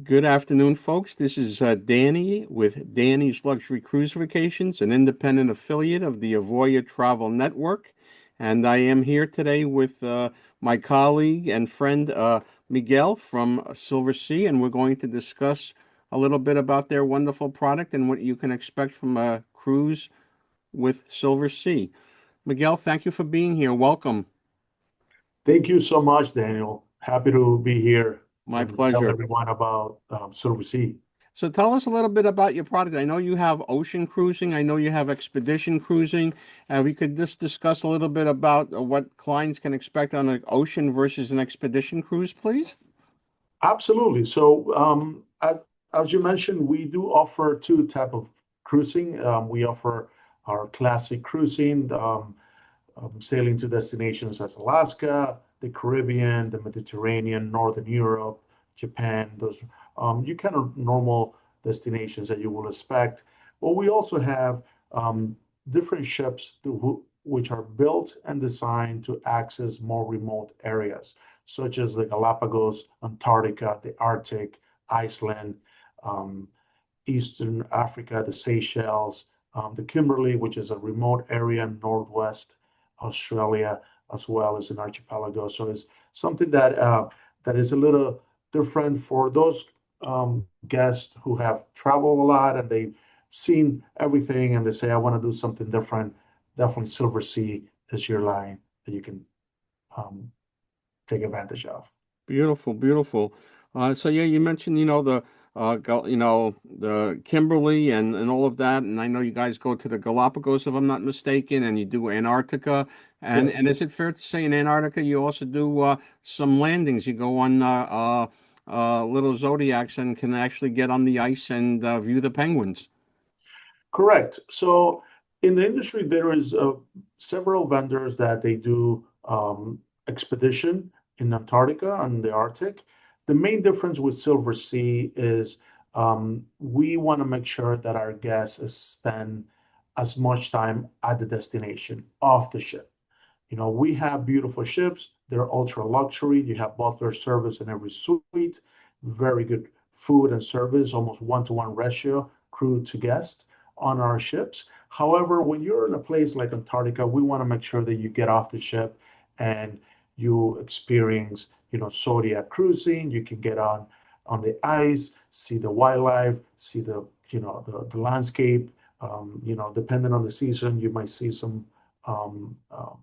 Good afternoon, folks. This is Danny with Danny's Luxury Cruise Vacations, an independent affiliate of the Avoya Travel Network. And I am here today with my colleague and friend Miguel from Silversea, and we're going to discuss a little bit about their wonderful product and what you can expect from a cruise with Silversea. Miguel, thank you for being here. Welcome. Thank you so much, Daniel. Happy to be here My and tell pleasure. everyone about Silversea. So tell us a little bit about your product. I know you have ocean cruising. I know you have expedition cruising. We could just discuss a little bit about what clients can expect on an ocean versus an expedition cruise, please. Absolutely. As you mentioned, we do offer two type of cruising. We offer our classic cruising, sailing to destinations as Alaska, the Caribbean, the Mediterranean, Northern Europe, Japan, those you kind of normal destinations that you will expect. But we also have different ships which are built and designed to access more remote areas, such as the Galapagos, Antarctica, the Arctic, Iceland, um, Eastern Africa, the Seychelles, the Kimberley, which is a remote area in Northwest Australia, as well as an archipelago. So it's something that is a little different for those guests who have traveled a lot and they've seen everything and they say, I want to do something different. Definitely Silversea is your line that you can um, take advantage of. Beautiful, beautiful. So yeah, you mentioned, the Kimberley and all of that, and I know you guys go to the Galapagos, if I'm not mistaken, and you do Antarctica. And Yes. is it fair to say in Antarctica you also do some landings? You go on little zodiacs and can actually get on the ice and view the penguins. Correct. So in the industry, there is several vendors that they do expedition in Antarctica and the Arctic. The main difference with Silversea is we want to make sure that our guests spend as much time at the destination off the ship. You know, we have beautiful ships. They're ultra luxury. You have butler service in every suite, very good food and service, almost one-to-one ratio, crew to guest on our ships. However, when you're in a place like Antarctica, we want to make sure that you get off the ship and you experience, zodiac cruising. You can get on the ice, see the wildlife, see the landscape. Depending on the season, you might see some um, um,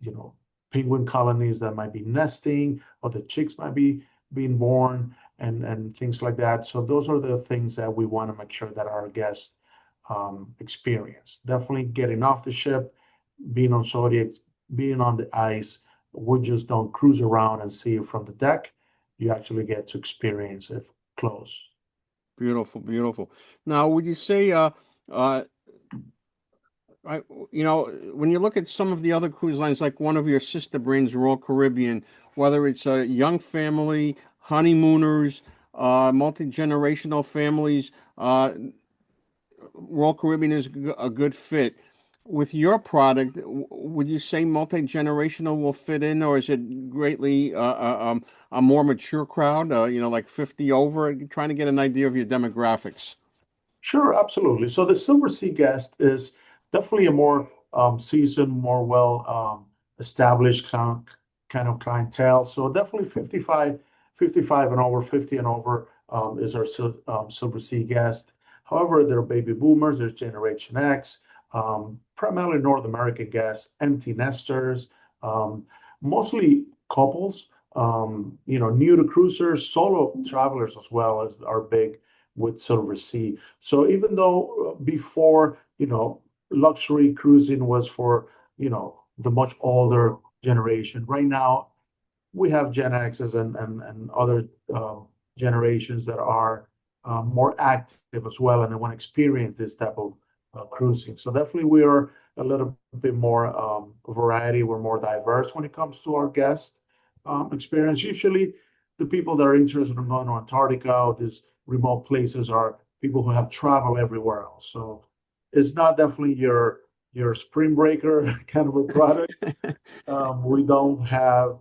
you know, penguin colonies that might be nesting or the chicks might be being born and things like that. So those are the things that we want to make sure that our guests experience. Definitely getting off the ship, being on Zodiac, being on the ice. We just don't cruise around and see it from the deck. You actually get to experience it close. Beautiful, beautiful. Now, would you say uh, I, when you look at some of the other cruise lines, like one of your sister brands, Royal Caribbean, whether it's a young family, honeymooners, multi-generational families, Royal Caribbean is a good fit. With your product, would you say multi-generational will fit in, or is it greatly a more mature crowd, like 50 over? Trying to get an idea of your demographics. Sure, absolutely. So the Silversea guest is definitely a more seasoned, more well established kind of clientele. So definitely 55 and over, 50 and over is our Silversea guest. However, there are baby boomers, there's Generation X, primarily North American guests, empty nesters, um, mostly couples, new to cruisers, solo travelers as well as are big with Silversea. So even though before, luxury cruising was for, the much older generation, right now we have Gen X's and other generations that are more active as well and they want to experience this type of cruising. So definitely we are a little bit more variety. We're more diverse when it comes to our guest experience. Usually the people that are interested in going to Antarctica or these remote places are people who have traveled everywhere else. So it's not definitely your spring breaker kind of a product. We don't have,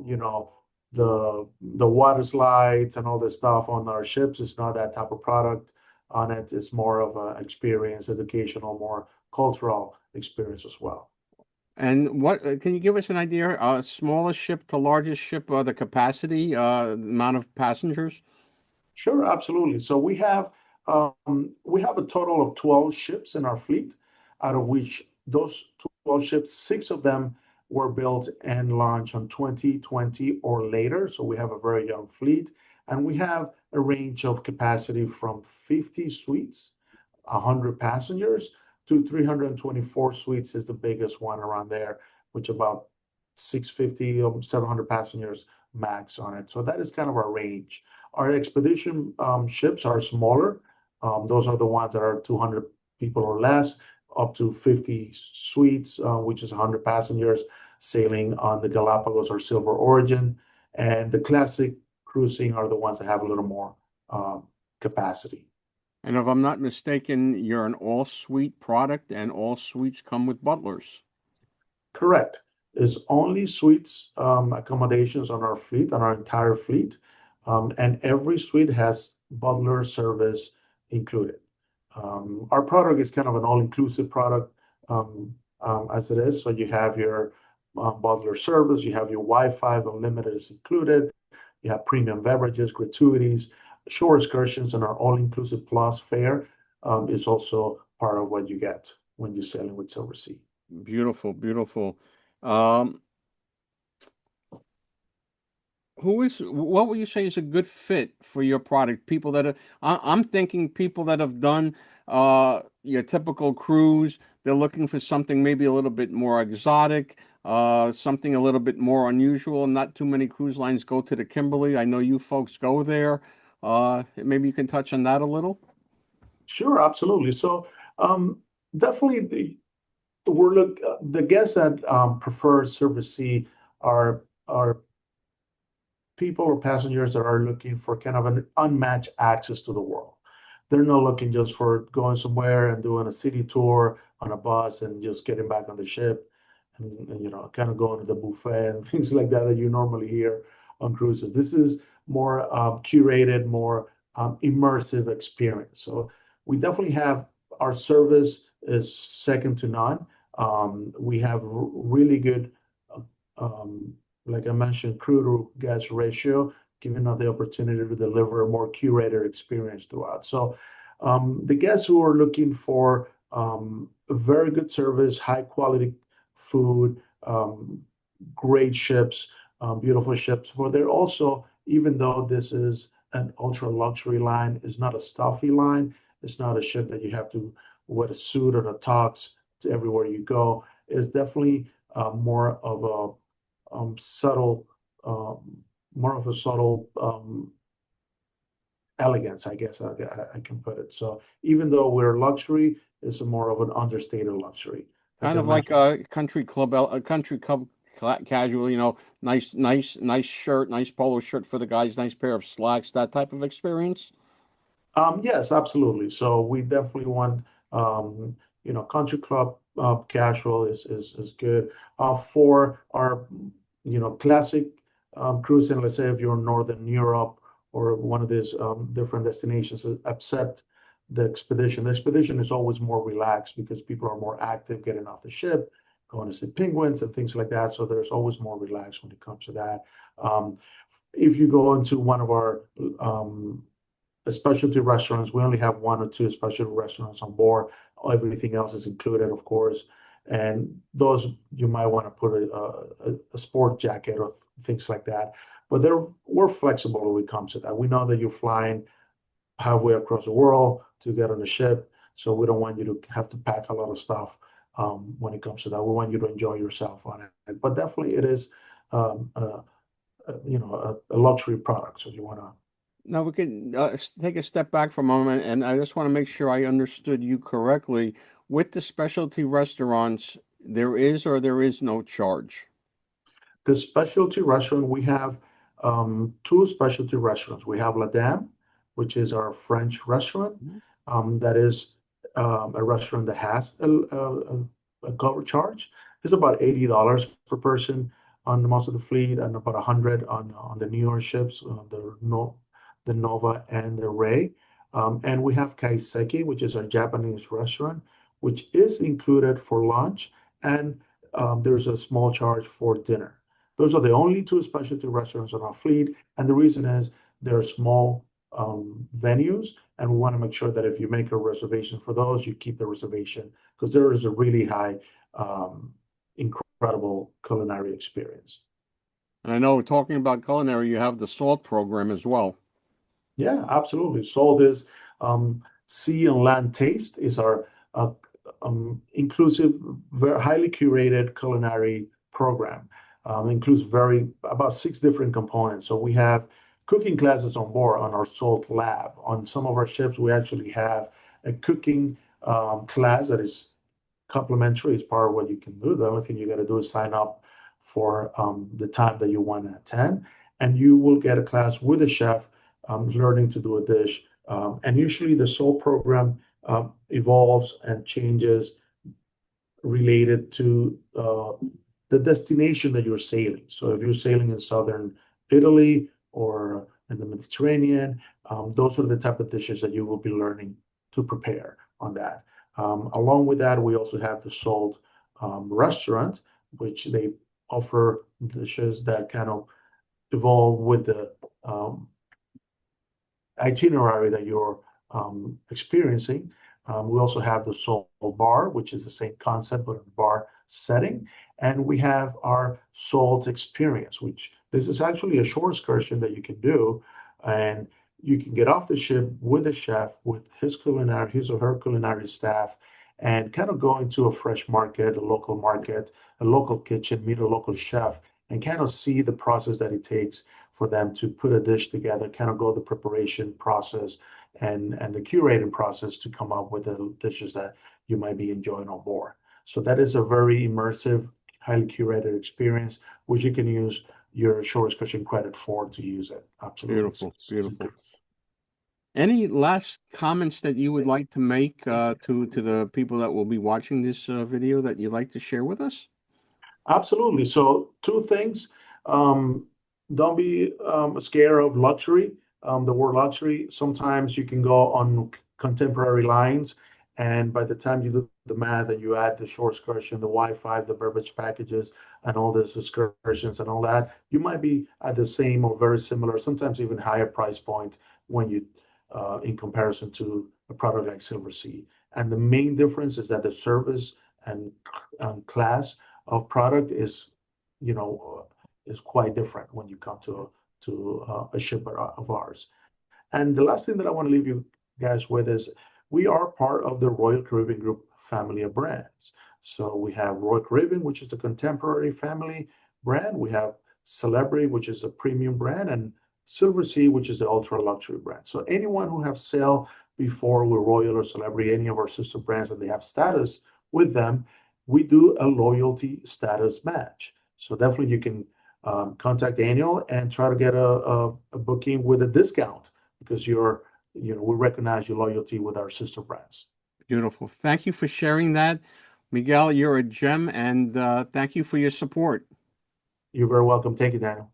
the water slides and all this stuff on our ships. It's not that type of product on it. It's more of an experience, educational, more cultural experience as well. And what can you give us an idea? Smallest ship to largest ship, the capacity, amount of passengers? Sure, absolutely. So we have a total of 12 ships in our fleet, out of which those 12 ships, six of them were built and launched on 2020 or later. So we have a very young fleet, and we have a range of capacity from 50 suites, 100 passengers, to 324 suites is the biggest one around there, which about 650 or 700 passengers max on it. So that is kind of our range. Our expedition ships are smaller. Those are the ones that are 200 people or less, up to 50 suites, which is 100 passengers sailing on the Galapagos or Silver Origin. And the classic cruising are the ones that have a little more capacity. And if I'm not mistaken, you're an all-suite product, and all suites come with butlers. Correct. It's only suites accommodations on our fleet, on our entire fleet. And every suite has butler service included. Our product is kind of an all-inclusive product as it is. So you have your butler service, you have your Wi-Fi, unlimited is included. You have premium beverages, gratuities, shore excursions, and our all-inclusive plus fare is also part of what you get when you're sailing with Silversea. Beautiful, beautiful. Um, what would you say is a good fit for your product? People that are, I'm thinking people that have done your typical cruise, they're looking for something maybe a little bit more exotic, something a little bit more unusual. Not too many cruise lines go to the Kimberly. I know you folks go there. Maybe you can touch on that a little. Sure, absolutely. So definitely the guests that prefer Service C are people or passengers that are looking for kind of an unmatched access to the world. They're not looking just for going somewhere and doing a city tour on a bus and just getting back on the ship and kind of going to the buffet and things like that that you normally hear on cruises. This is more curated, more immersive experience. So we definitely have our service is second to none. We have really good uh, um, like I mentioned, crew to guest ratio, giving us the opportunity to deliver a more curated experience throughout. So the guests who are looking for very good service, high quality food, great ships, beautiful ships, but they're also, even though this is an ultra luxury line, is not a stuffy line. It's not a ship that you have to wear a suit or a tux to everywhere you go. It's definitely more of a subtle, more of a subtle elegance, I guess I can put it. So even though we're luxury, it's more of an understated luxury. Like Kind I of like mentioned. a country club, a country club casual, nice shirt, nice polo shirt for the guys, nice pair of slacks, that type of experience. Yes, absolutely. So we definitely want, country club casual is good. For our, classic cruising, let's say if you're in Northern Europe or one of these different destinations, except the expedition. The expedition is always more relaxed because people are more active getting off the ship, going to see penguins and things like that. So there's always more relaxed when it comes to that. Um, if you go into one of our specialty restaurants. We only have one or two specialty restaurants on board. Everything else is included, of course. And those you might want to put a sport jacket or things like that. But we're flexible when it comes to that. We know that you're flying halfway across the world to get on a ship, so we don't want you to have to pack a lot of stuff when it comes to that. We want you to enjoy yourself on it. But definitely, it is a luxury product. So you want to. Now we can take a step back for a moment, and I just want to make sure I understood you correctly. With the specialty restaurants, there is or there is no charge. The specialty restaurant, we have two specialty restaurants. We have La Dame, which is our French restaurant. Mhm. That is a restaurant that has a cover charge. It's about $80 per person. on most of the fleet and about 100 on the newer ships, the no, the Nova and the Ray. And we have Kaiseki, which is our Japanese restaurant, which is included for lunch, and there's a small charge for dinner. Those are the only two specialty restaurants on our fleet, and the reason is they're small venues, and we want to make sure that if you make a reservation for those, you keep the reservation because there is a really high, incredible culinary experience. And I know talking about culinary, you have the SALT program as well. Yeah, absolutely. So this Sea and Land Taste is our uh, inclusive, very highly curated culinary program. Includes very about 6 different components. So we have cooking classes on board on our Salt Lab. On some of our ships, we actually have a cooking class that is complimentary as part of what you can do. The only thing you got to do is sign up for the time that you want to attend, and you will get a class with a chef learning to do a dish. And usually the SOUL program evolves and changes related to the destination that you're sailing. So if you're sailing in southern Italy or in the Mediterranean, those are the type of dishes that you will be learning to prepare on that. Along with that, we also have the Salt restaurant, which they offer dishes that kind of evolve with the itinerary that you're experiencing. We also have the Soul Bar, which is the same concept, but a bar setting. And we have our Salt Experience, which this is actually a shore excursion that you can do. And you can get off the ship with a chef, with his or her culinary staff, and kind of go into a fresh market, a local kitchen, meet a local chef, and kind of see the process that it takes for them to put a dish together, kind of go the preparation process and the curating process to come up with the dishes that you might be enjoying on board. So that is a very immersive, highly curated experience, which you can use your shore excursion credit for to use it. Absolutely. Beautiful, beautiful. Any last comments that you would like to make to the people that will be watching this video that you'd like to share with us? Absolutely. So two things. Um, don't be scared of luxury. The word luxury, sometimes you can go on contemporary lines, and by the time you do the math and you add the shore excursion, the Wi-Fi, the beverage packages, and all these excursions and all that, you might be at the same or very similar, sometimes even higher price point when you in comparison to a product like Silversea. And the main difference is that the service and class of product is, is quite different when you come to a ship of ours. And the last thing that I want to leave you guys with is we are part of the Royal Caribbean Group family of brands. So we have Royal Caribbean, which is the contemporary family brand. We have Celebrity, which is a premium brand, and Silversea, which is the ultra luxury brand. So anyone who have sailed before with Royal or Celebrity, any of our sister brands, and they have status with them, we do a loyalty status match. So definitely you can contact Daniel and try to get a booking with a discount because we recognize your loyalty with our sister brands. Beautiful. Thank you for sharing that. Miguel, you're a gem, and thank you for your support. You're very welcome. Thank you, Daniel.